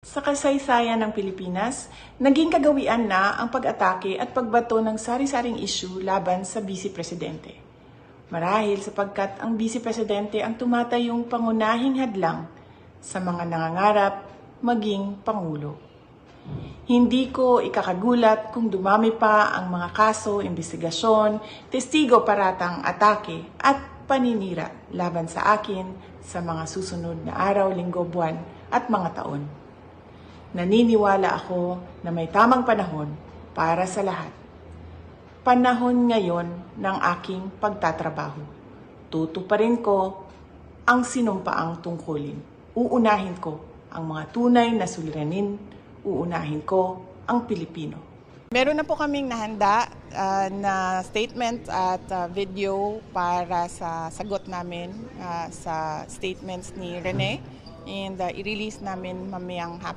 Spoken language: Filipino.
Sa kasaysayan ng Pilipinas, naging kagawian na ang pag-atake at pagbato ng sari-saring issue laban sa Vice Presidente. Marahil sapagkat ang Vice Presidente ang tumatayong pangunahing hadlang sa mga nangangarap maging Pangulo. Hindi ko ikakagulat kung dumami pa ang mga kaso, investigasyon, testigo paratang atake at paninira laban sa akin sa mga susunod na araw, linggo, buwan at mga taon. Naniniwala ako na may tamang panahon para sa lahat. Panahon ngayon ng aking pagtatrabaho. Tutuparin ko ang sinumpaang tungkulin. Uunahin ko ang mga tunay na suliranin. Uunahin ko ang Pilipino. Meron na po kaming nahanda na statement at video para sa sagot namin sa statements ni Rene. And i-release namin mamayang